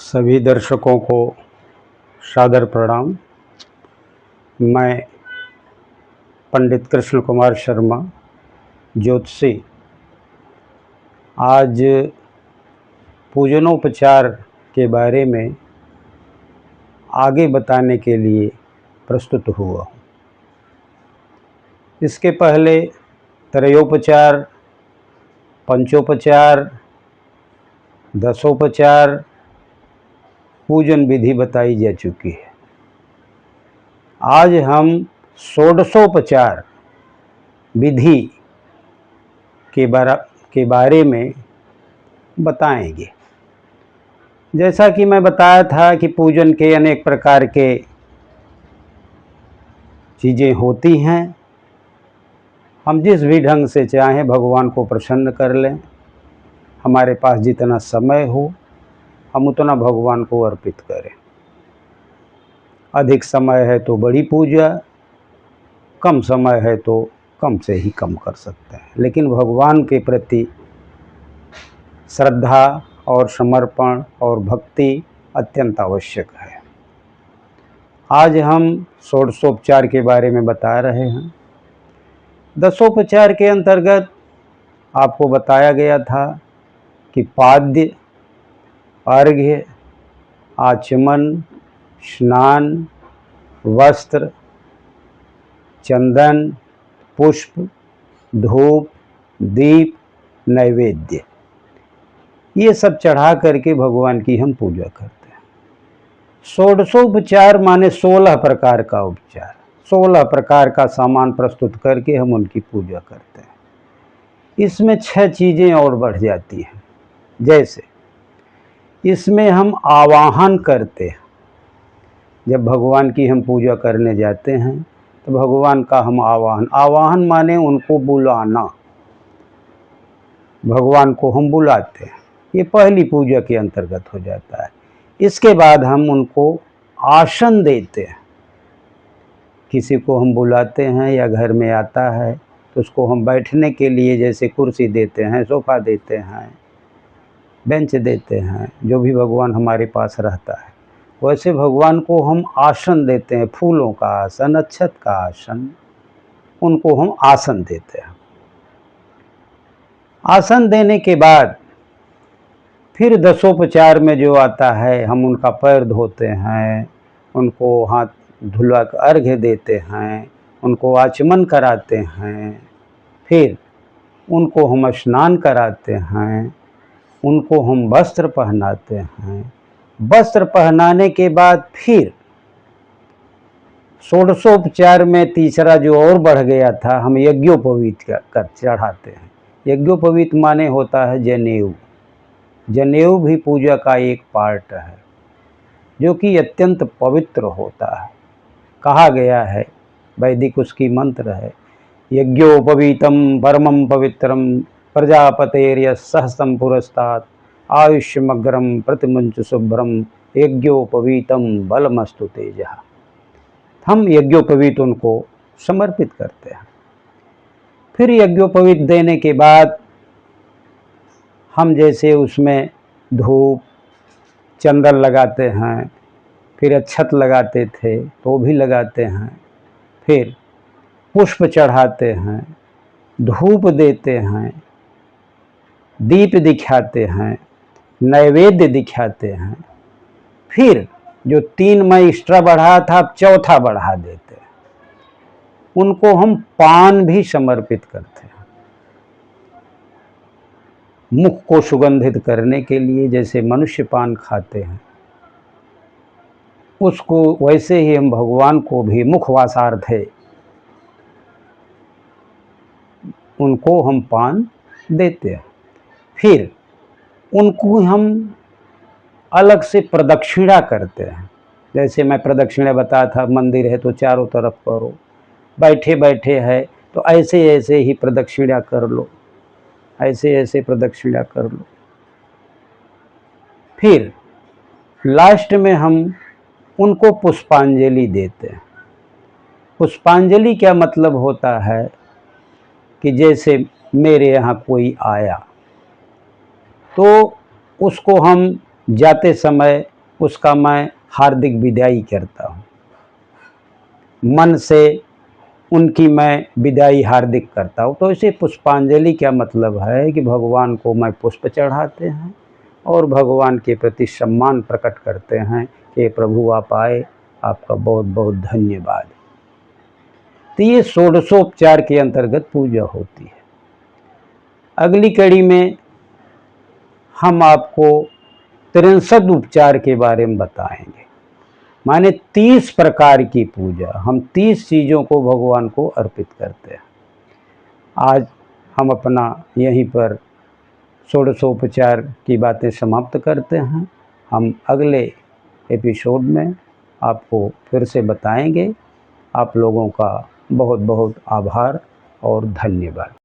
सभी दर्शकों को सादर प्रणाम। मैं पंडित कृष्ण कुमार शर्मा ज्योतिषी आज पूजनोपचार के बारे में आगे बताने के लिए प्रस्तुत हुआ हूँ। इसके पहले त्रयोपचार, पंचोपचार, दशोपचार पूजन विधि बताई जा चुकी है। आज हम षोडशोपचार विधि के बारे में बताएंगे। जैसा कि मैं बताया था कि पूजन के अनेक प्रकार के चीज़ें होती हैं। हम जिस भी ढंग से चाहें भगवान को प्रसन्न कर लें। हमारे पास जितना समय हो हम उतना भगवान को अर्पित करें। अधिक समय है तो बड़ी पूजा, कम समय है तो कम से ही कम कर सकते हैं, लेकिन भगवान के प्रति श्रद्धा और समर्पण और भक्ति अत्यंत आवश्यक है। आज हम षोडशोपचार के बारे में बता रहे हैं। दशोपचार के अंतर्गत आपको बताया गया था कि पाद्य, अर्घ्य, आचमन, स्नान, वस्त्र, चंदन, पुष्प, धूप, दीप, नैवेद्य, ये सब चढ़ा करके भगवान की हम पूजा करते हैं। षोडशोपचार माने 16 प्रकार का उपचार, 16 प्रकार का सामान प्रस्तुत करके हम उनकी पूजा करते हैं। इसमें 6 चीज़ें और बढ़ जाती हैं। जैसे इसमें हम आवाहन करते हैं। जब भगवान की हम पूजा करने जाते हैं तो भगवान का हम आवाहन माने उनको बुलाना। भगवान को हम बुलाते हैं, ये पहली पूजा के अंतर्गत हो जाता है। इसके बाद हम उनको आसन देते हैं। किसी को हम बुलाते हैं या घर में आता है तो उसको हम बैठने के लिए जैसे कुर्सी देते हैं, सोफ़ा देते हैं, बेंच देते हैं, जो भी भगवान हमारे पास रहता है वैसे भगवान को हम आसन देते हैं। फूलों का आसन, अक्षत का आसन, उनको हम आसन देते हैं। आसन देने के बाद फिर दशोपचार में जो आता है, हम उनका पैर धोते हैं, उनको हाथ धुला कर अर्घ्य देते हैं, उनको आचमन कराते हैं, फिर उनको हम स्नान कराते हैं, उनको हम वस्त्र पहनाते हैं। वस्त्र पहनाने के बाद फिर षोडशोपचार में तीसरा जो और बढ़ गया था, हम यज्ञोपवीत कर चढ़ाते हैं। यज्ञोपवीत माने होता है जनेऊ। जनेऊ भी पूजा का एक पार्ट है जो कि अत्यंत पवित्र होता है। कहा गया है, वैदिक उसकी मंत्र है, यज्ञोपवीतम परमं पवित्रम प्रजापतेर्य सहस्रम पुरस्तात् आयुष्यमग्रम प्रतिमुंच शुभ्रम यज्ञोपवीतम बलमस्तु तेजः। हम यज्ञोपवीत उनको समर्पित करते हैं। फिर यज्ञोपवीत देने के बाद हम जैसे उसमें धूप, चंदन लगाते हैं, फिर अक्षत लगाते थे तो भी लगाते हैं, फिर पुष्प चढ़ाते हैं, धूप देते हैं, दीप दिखाते हैं, नैवेद्य दिखाते हैं। फिर जो 3 मैं एक्स्ट्रा बढ़ा था चौथा बढ़ा देते हैं। उनको हम पान भी समर्पित करते हैं, मुख को सुगंधित करने के लिए। जैसे मनुष्य पान खाते हैं उसको वैसे ही हम भगवान को भी मुखवासार्थे उनको हम पान देते हैं। फिर उनको हम अलग से प्रदक्षिणा करते हैं। जैसे मैं प्रदक्षिणा बताया था, मंदिर है तो चारों तरफ करो, बैठे बैठे है तो ऐसे ऐसे ही प्रदक्षिणा कर लो, ऐसे ऐसे प्रदक्षिणा कर लो। फिर लास्ट में हम उनको पुष्पांजलि देते हैं। पुष्पांजलि क्या मतलब होता है कि जैसे मेरे यहाँ कोई आया तो उसको हम जाते समय उसका मैं हार्दिक विदाई करता हूँ। मन से उनकी मैं विदाई हार्दिक करता हूँ। तो इसे पुष्पांजलि क्या मतलब है कि भगवान को मैं पुष्प चढ़ाते हैं और भगवान के प्रति सम्मान प्रकट करते हैं कि प्रभु आप आए, आपका बहुत बहुत धन्यवाद। तो ये षोडशोपचार के अंतर्गत पूजा होती है। अगली कड़ी में हम आपको 63 उपचार के बारे में बताएंगे। माने 30 प्रकार की पूजा, हम 30 चीज़ों को भगवान को अर्पित करते हैं। आज हम अपना यहीं पर षोडशोपचार की बातें समाप्त करते हैं। हम अगले एपिसोड में आपको फिर से बताएंगे। आप लोगों का बहुत बहुत आभार और धन्यवाद।